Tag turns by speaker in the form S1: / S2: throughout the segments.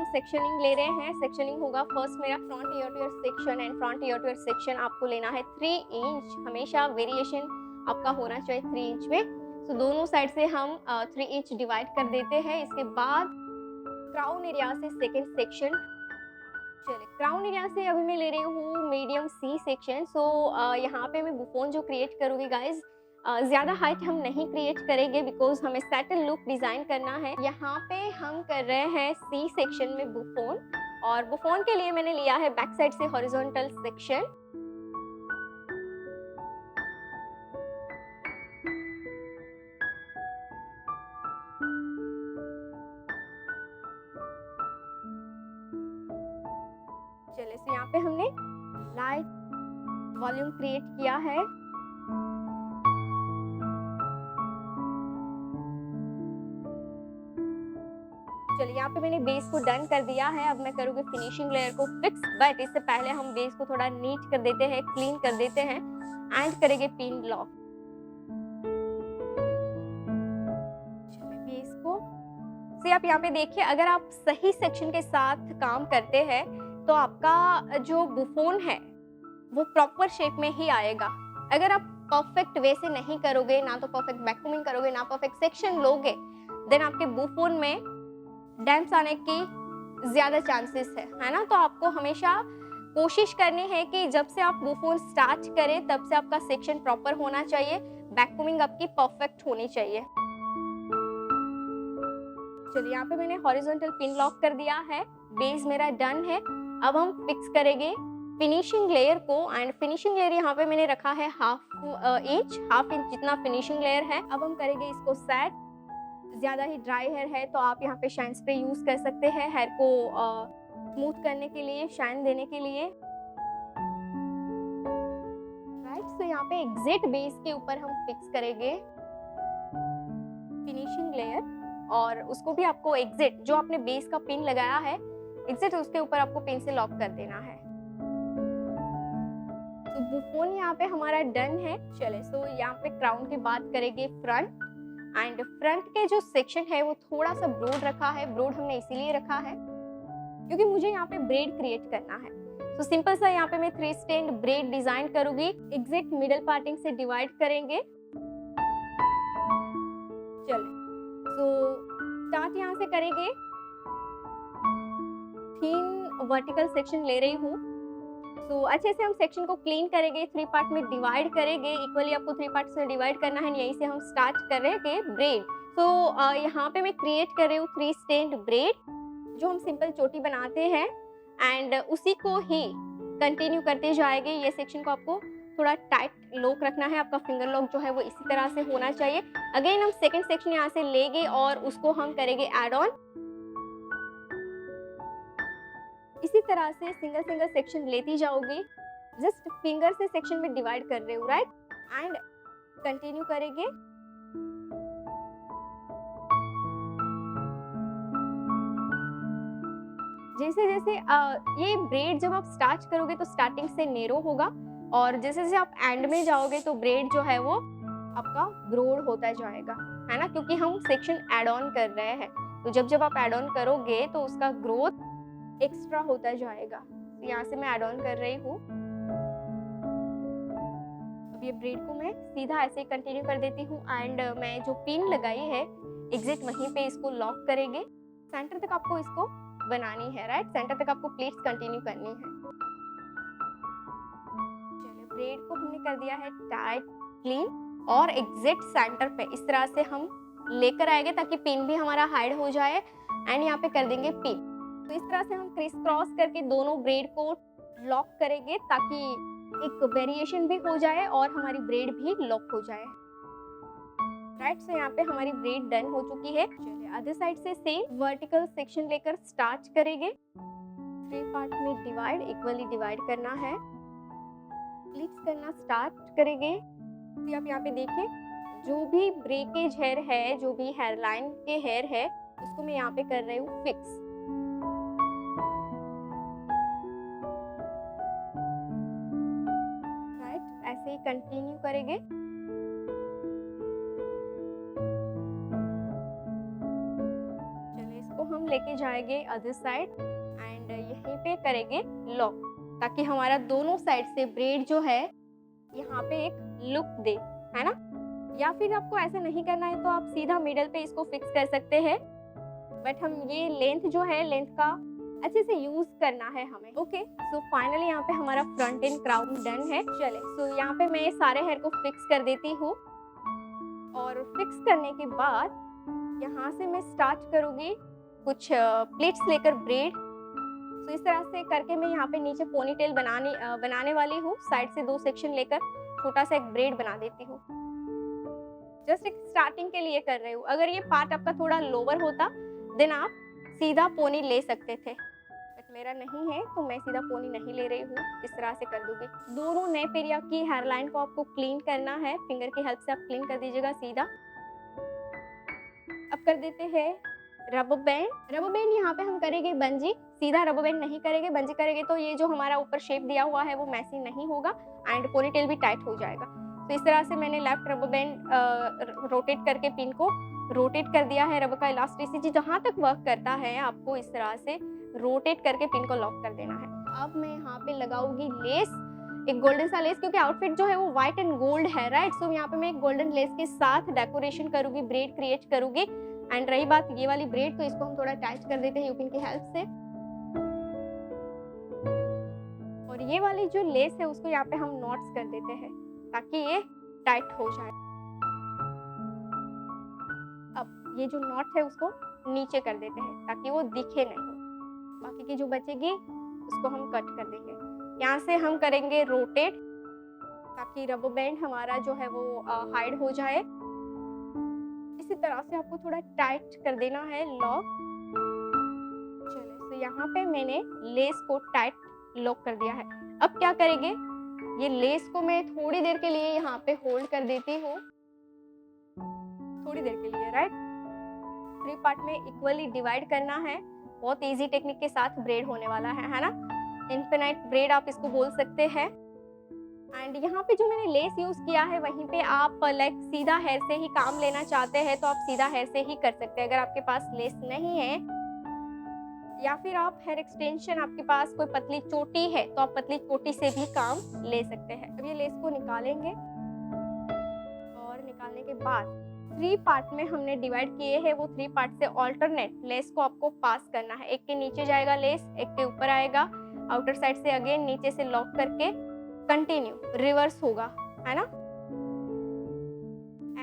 S1: Sectioning ले रहे हैं। सेक्शनिंग होगा फर्स्ट मेरा front year two year section and front year two year section आपको लेना है 3 इंच। हमेशा वेरिएशन आपका होना चाहिए 3 इंच में। तो दोनों साइड से हम 3 इंच डिवाइड कर देते हैं। इसके बाद क्राउन एरिया से सेकेंड सेक्शन, चलिए क्राउन एरिया से अभी मैं ले रही हूँ मीडियम सी सेक्शन। सो यहाँ पे मैं बुफोन जो क्रिएट करूँगी गाइज, ज़्यादा हाइट हम नहीं क्रिएट करेंगे बिकॉज हमें सेटल लुक डिज़ाइन करना है। यहाँ पे हम कर रहे हैं सी सेक्शन में बुफोन, और बुफोन के लिए मैंने लिया है बैक साइड से हॉरिजॉन्टल सेक्शन। चलिए तो यहाँ पे हमने लाइट वॉल्यूम क्रिएट किया है। चलिए यहाँ पे मैंने बेस को डन कर दिया है। अब मैं करूँगी फिनिशिंग लेयर को फिक्स, बट इससे पहले हम बेस को थोड़ा नीट कर देते हैं, क्लीन कर देते हैं एंड करेंगे पिन लॉक। बेस को से आप यहाँ पे देखिए, अगर आप सही सेक्शन के साथ काम करते हैं तो आपका जो बुफोन है वो प्रॉपर शेप में ही आएगा। अगर आप परफेक्ट वे से नहीं करोगे, ना तो परफेक्ट वैक्यूमिंग करोगे, ना परफेक्ट सेक्शन लोगे, देन आपके बुफोन में डैम्प्स आने की ज़्यादा चांसेस है ना। तो आपको हमेशा कोशिश करनी है कि जब से आप बुफोन स्टार्ट करें तब से आपका सेक्शन प्रॉपर होना चाहिए, वैक्यूमिंग आपकी परफेक्ट होनी चाहिए। चलिए यहाँ पे मैंने हॉरिजॉन्टल पिन लॉक कर दिया है, बेस मेरा डन है। अब हम फिक्स करेंगे फिनिशिंग लेयर को, एंड फिनिशिंग लेयर यहाँ पे मैंने रखा है हाफ इंच जितना फिनिशिंग लेयर है। अब हम करेंगे इसको सेट। ज़्यादा ही ड्राई हेयर है तो आप यहाँ पे शाइन स्प्रे यूज़ कर सकते हैं हेयर को स्मूथ करने के लिए, शाइन देने के लिए। राइट, तो यहाँ पे एग्जैक्ट बेस के ऊपर हम फिक्स करेंगे फिनिशिंग लेयर, और उसको भी आपको एग्जैक्ट जो आपने बेस का पिन लगाया है एग्जैक्ट उसके ऊपर आपको पिन से लॉक कर देना है। तो बुफोन यहाँ पे हमारा डन है। चले सो यहाँ पे क्राउन की बात करेंगे फ्रंट, एंड फ्रंट के जो सेक्शन है वो थोड़ा सा ब्रॉड रखा है। ब्रॉड हमने इसीलिए रखा है क्योंकि मुझे यहाँ पे ब्रेड क्रिएट करना है। तो सिंपल सा यहाँ पे मैं 3 स्टैंड ब्रेड डिजाइन करूंगी, एग्जैक्ट मिडल पार्टिंग से डिवाइड करेंगे। चले तो स्टार्ट यहाँ से करेंगे। 3 वर्टिकल सेक्शन ले रही हूँ। तो अच्छे से हम सेक्शन को क्लीन करेंगे, 3 पार्ट में डिवाइड करेंगे। इक्वली आपको 3 पार्ट्स में डिवाइड करना है। यहीं से हम स्टार्ट करेंगे ब्रेड। तो यहाँ पे मैं क्रिएट कर रही हूँ 3 स्टैंड ब्रेड, जो हम सिंपल चोटी बनाते हैं, एंड उसी को ही कंटिन्यू करते जाएंगे। ये सेक्शन को आपको थोड़ा टाइट लॉक रखना है, आपका फिंगर लॉक जो है वो इसी तरह से होना चाहिए। अगेन हम सेकेंड सेक्शन यहाँ से लेंगे और उसको हम करेंगे एड ऑन। इसी तरह से सिंगल सिंगल सेक्शन लेती जाओगी, जस्ट फिंगर से सेक्शन में डिवाइड कर रहे हो, राइट, एंड कंटिन्यू करेंगे। जैसे जैसे ये ब्रेड जब आप स्टार्ट करोगे तो स्टार्टिंग से नेरो होगा, और जैसे जैसे आप एंड में जाओगे तो ब्रेड जो है वो आपका ब्रॉड होता जाएगा, है ना, क्योंकि हम सेक्शन एड ऑन कर रहे हैं। तो जब जब आप एड ऑन करोगे तो उसका ग्रोथ एक्स्ट्रा होता जाएगा। तो यहाँ से मैं एड ऑन कर रही हूँ। अब ये ब्रेड को मैं सीधा ऐसे ही कंटिन्यू कर देती हूँ, एंड मैं जो पिन लगाई है एग्जैक्ट वहीं पे इसको लॉक करेंगे। सेंटर तक आपको इसको बनानी है, राइट, सेंटर तक आपको प्लीट्स कंटिन्यू करनी है। चलिए ब्रेड को हमने कर दिया है टाइट क्लीन, और एग्जैक्ट सेंटर पे इस तरह से हम लेकर आएंगे ताकि पिन भी हमारा हाइड हो जाए, एंड यहाँ पे कर देंगे पिन। तो इस तरह से हम क्रिस क्रॉस करके दोनों ब्रेड को लॉक करेंगे ताकि एक वेरिएशन भी हो जाए और हमारी ब्रेड भी लॉक हो जाए। राइट। सो यहाँ पे हमारी ब्रेड डन हो चुकी है। चलिए अदर साइड से सेम वर्टिकल सेक्शन लेकर स्टार्ट करेंगे। 3 पार्ट में डिवाइड, इक्वली डिवाइड करना है, प्लीट्स करना स्टार्ट करेंगे। तो आप यहाँ पे देखिए, जो भी ब्रेकेज हेयर है, जो भी हेयर लाइन के हेयर है, उसको मैं यहाँ पे कर रही हूँ फिक्स। राइट, ऐसे ही कंटिन्यू करेंगे। चलिए इसको हम लेके जाएंगे अदर साइड एंड यहीं पे करेंगे लॉक, ताकि हमारा दोनों साइड से ब्रेड जो है यहाँ पे एक लुक दे, है ना। या फिर आपको ऐसा नहीं करना है तो आप सीधा मिडल पे इसको फिक्स कर सकते हैं, बट हम ये लेंथ जो है, लेंथ का अच्छे से यूज करना है हमें। ओके, सो फाइनली यहाँ पे हमारा फ्रंट एंड क्राउन डन है। चले सो यहाँ पे मैं सारे हेयर को फिक्स कर देती हूँ, और फिक्स करने के बाद यहाँ से मैं स्टार्ट करूँगी कुछ प्लेट्स लेकर ब्रेड। तो इस तरह से करके मैं यहाँ पे नीचे पोनीटेल बनाने वाली हूँ। साइड से 2 सेक्शन लेकर छोटा सा एक ब्रेड बना देती हूँ। जस्ट एक स्टार्टिंग के लिए कर रही हूँ। अगर ये पार्ट आपका थोड़ा लोअर होता देन आप सीधा पोनी ले सकते थे, बट मेरा नहीं है तो मैं सीधा पोनी नहीं ले रही हूँ। इस तरह से कर दूंगी। दोनों नेप एरिया की हेयर लाइन को आपको क्लीन करना है, फिंगर की हेल्प से आप क्लीन कर दीजिएगा सीधा। अब कर देते हैं रबर बैंड। रबर बैंड यहाँ पे हम करेंगे बंजी, सीधा रबर बैंड नहीं करेंगे। बंजी करेंगे तो ये जो हमारा ऊपर शेप दिया हुआ है वो मैसी नहीं होगा एंड पोनीटेल भी टाइट हो जाएगा। तो इस तरह से मैंने लेफ्ट रबर बैंड रोटेट करके पिन को रोटेट कर दिया है। रबर का इलास्टिसिटी जहाँ तक वर्क करता है आपको इस तरह से रोटेट करके पिन को लॉक कर देना है। अब मैं यहाँ पे लगाऊंगी लेस, एक गोल्डन सा लेस, क्योंकि आउटफिट जो है वो व्हाइट एंड गोल्ड है, राइट। सो यहाँ पे मैं एक गोल्डन लेस के साथ डेकोरेशन करूंगी, ब्रेड क्रिएट करूंगी। एंड रही बात ये वाली ब्रेड, तो इसको हम थोड़ा टाइट कर देते हैं यूपिन की हेल्प से। और ये वाली जो लेस है उसको यहाँ पे हम नॉट्स कर देते हैं ताकि ये टाइट हो जाए। अब ये जो नॉट है उसको नीचे कर देते हैं ताकि वो दिखे नहीं। बाकी की जो बचेगी उसको हम कट कर देंगे। यहाँ से हम करेंगे रोटेट ताकि रबर बैंड हमारा जो है वो हाइड हो जाए। इसी तरह से आपको थोड़ा टाइट कर देना है लॉक। चलिए, तो यहाँ पे मैंने लेस को टाइट लॉक कर दिया है। अब क्या करेंगे, ये लेस को मैं थोड़ी देर के लिए यहाँ पे होल्ड कर देती हूँ, थोड़ी देर के लिए, राइट। 3 पार्ट में इक्वली डिवाइड करना है। बहुत इजी टेक्निक के साथ ब्रेड होने वाला है ना। इन्फिनाइट ब्रेड आप इसको बोल सकते हैं। एंड यहाँ पे जो मैंने लेस यूज किया है वहीं पे आप लाइक सीधा हेयर से ही काम लेना चाहते हैं तो आप सीधा हेयर से ही कर सकते हैं। अगर आपके पास लेस नहीं है, या फिर आप हेयर एक्सटेंशन, आपके पास कोई पतली चोटी है तो आप पतली चोटी से भी काम ले सकते हैं। अब ये लेस को निकालेंगे और निकालने के बाद 3 पार्ट में हमने डिवाइड किए हैं, वो 3 पार्ट से ऑल्टरनेट लेस को आपको पास करना है। एक के नीचे जाएगा लेस, एक के ऊपर आएगा। आउटर साइड से अगेन नीचे से लॉक करके कंटिन्यू रिवर्स होगा, है ना।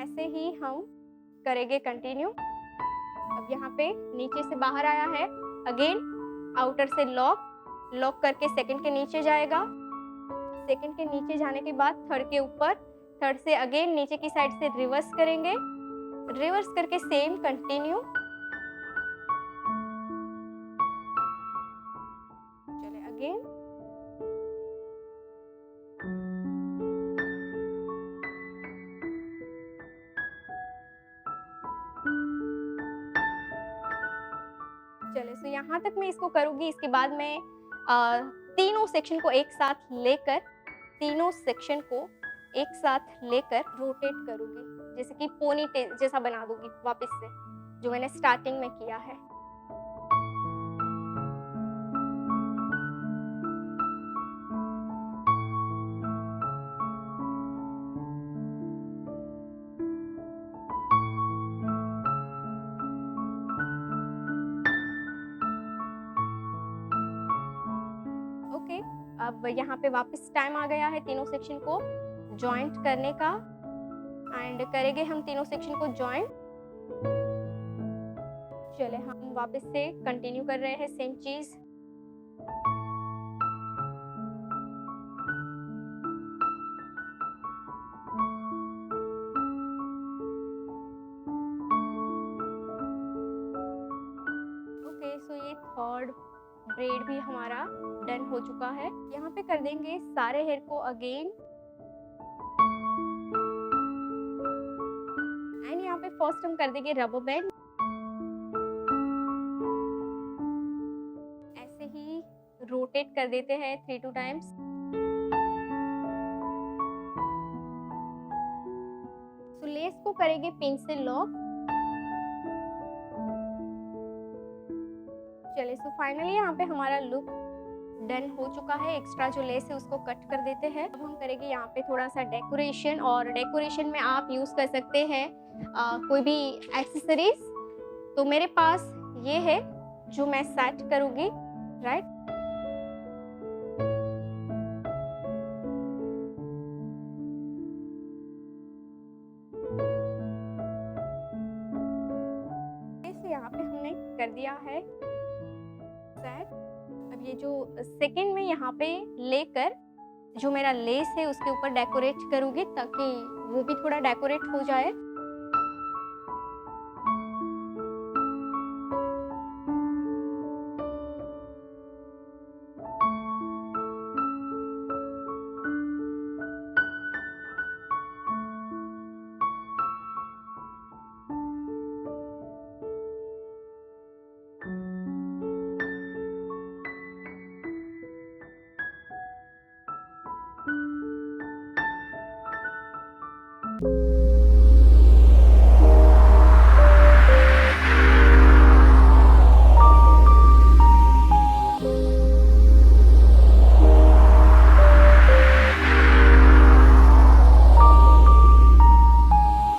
S1: ऐसे ही हम करेंगे कंटिन्यू। अब यहाँ पे नीचे से बाहर आया है, अगेन आउटर से लॉक करके सेकंड के नीचे जाएगा। सेकंड के नीचे जाने के बाद थर्ड के ऊपर, थर्ड से अगेन नीचे की साइड से रिवर्स करेंगे। रिवर्स करके सेम कंटिन्यू। चले अगेन। चले सो यहाँ तक मैं इसको करूँगी। इसके बाद मैं तीनों सेक्शन को एक साथ लेकर रोटेट करूँगी, जैसे कि पोनी टेल जैसा बना दूंगी वापस से, जो मैंने स्टार्टिंग में किया है। ओके, अब यहाँ पे वापस टाइम आ गया है तीनों सेक्शन को जॉइंट करने का। एंड करेंगे हम तीनों सेक्शन को जॉइंट। चले हम वापस से कंटिन्यू कर रहे हैं सेम चीज। थर्ड ब्रेड भी हमारा डन हो चुका है। यहाँ पे कर देंगे सारे हेयर को अगेन एंड यहाँ पे फर्स्ट हम कर देंगे रबर बैंड। ऐसे ही रोटेट कर देते हैं 3-2 टाइम्स। तो लेस को करेंगे पिन से लॉक। चलिए सो फाइनली यहाँ पे हमारा लुक डन हो चुका है। एक्स्ट्रा जो लेस है उसको कट कर देते हैं। अब हम करेंगे यहाँ पे थोड़ा सा डेकोरेशन, और डेकोरेशन में आप यूज कर सकते हैं कोई भी एक्सेसरीज। तो मेरे पास ये है जो मैं सेट करूंगी, राइट। इसे यहाँ पे हमने कर दिया है सेट। अब ये जो सेकंड में यहाँ पे लेकर जो मेरा लेस है उसके ऊपर डेकोरेट करूंगी ताकि वो भी थोड़ा डेकोरेट हो जाए।